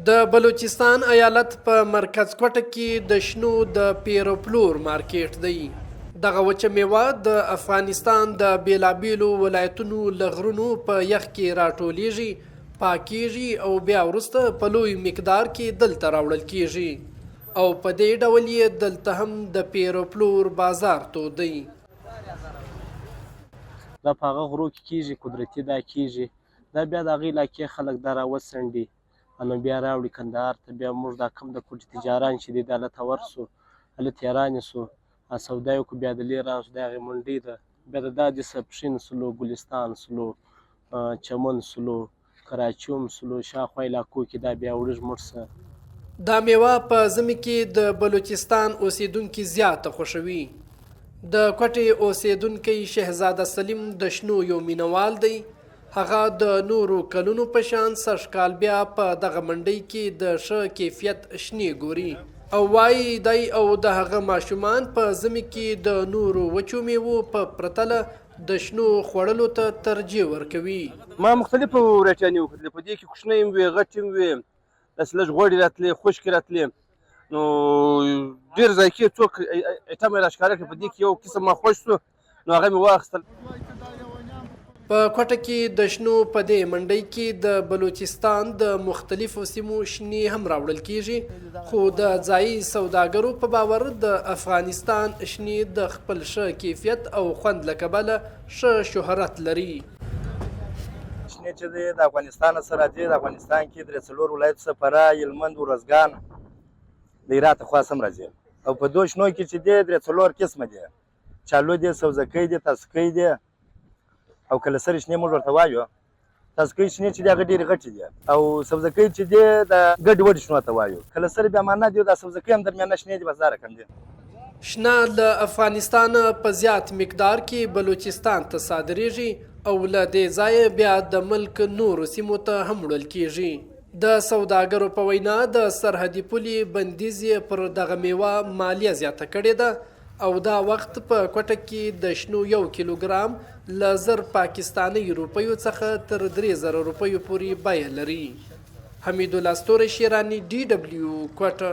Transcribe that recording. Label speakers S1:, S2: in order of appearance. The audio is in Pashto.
S1: د بلوچستان ایالت په مرکز کوټه کې د شنو د پیروپلور مارکیټ دی. دغه وچه میوه د افغانستان د بیلابیلو ولایتونو له غرونو په یخ کې راټولیږي، پاکیږي او بیا وروسته په لوی مقدار کې دلته راوړل کیږي او په دې ډول یې دلته هم د پیروپلور بازار تود دی.
S2: دا په هغه غرو کې کیږي، قدرتي دا کیږي، دا بیا د هغې علاقې خلک دا راوڅنډي نو بیا راوړي کندهار ته. بیا موږ دا کم د کوچ تجاران چې دي دا هلته ورسو، هلته یې رانیسو، سودا یې وکړو، بیا د لې رانیسو، د هغې منډۍ ده، بیا د دا دېسه پښین سلو، ګلستان سلو، چمن سلو، کراچوم سلو، شاوخوا علاقو کې دا بیا وړي زموږ څه.
S1: دا میوه په ژمي کې د بلوچستان اوسیدونکي زیاته خوښوي. د کوټې اوسیدونکی شهزاده سلیم د شنو یو مینوال دی. هغه د نورو کلونو په شان سږکال بیا په دغه منډۍ کې د ښه کیفیت شنې ګوري او وایي دی او د هغه ماشومان په ژمي کې د نورو وچو میوو په پرتله د شنو خوړلو ته ترجیح ورکوي.
S3: ما مختلفو ورایټیانې وکړلې، په دې کې کوچنۍ هم وې، غټې هم وې، داسې لږ غوړې راتلې، خشکې راتلې، نو ډېر ذایقې څوک ایټم یې راښکاره کړې. په دې کې یو قسم ما خوښ شو نو هغه مې واخیستل.
S1: په کوټه کې د شنو په دې منډۍ کې د بلوچستان د مختلفو سیمو شنې هم راوړل کیږي، خو د ځایي سوداګرو په باور د افغانستان شنې د خپل ښه کیفیت او خوند له کبله ښه شهرت لري.
S4: شنې چې دی د افغانستان څخه راځي، د افغانستان کې درې څلور ولایتو څخه فراه، هلمند، ارزګان، د هرات خوا هم راځي او په دو شنو کې چې دی درې څلور قسمه دي، چالو دی، سوزکۍ دی، تاسکۍ دی او کله سرې شنې موږ ورته وایو. تاسکۍ شنې چې دی هغه ډېرې غټې دي او سبزکۍ چې دی د ګډې وډې شنو ته وایو. کله سرې بیا معنا دی، دا سبزکۍ هم درمیانه شنې دي، بس دا رقم دي.
S1: شنه له افغانستانه په زیات مقدار کې بلوچستان ته صادریږي او له دې ځایه بیا د ملک نورو سیمو ته هم وړل کیږي. د سوداګرو په وینا د سرحدي پولې بندیز یې پر دغه میوه مالیه زیاته کړې ده او دا وخت په کوټه کې د شنو 1 کیلوګرام له 1000 پاکستاني روپیو څخه تر 3000 روپیو پورې بیه لري. حمید الله ستوری شیرانی، DW کوټه.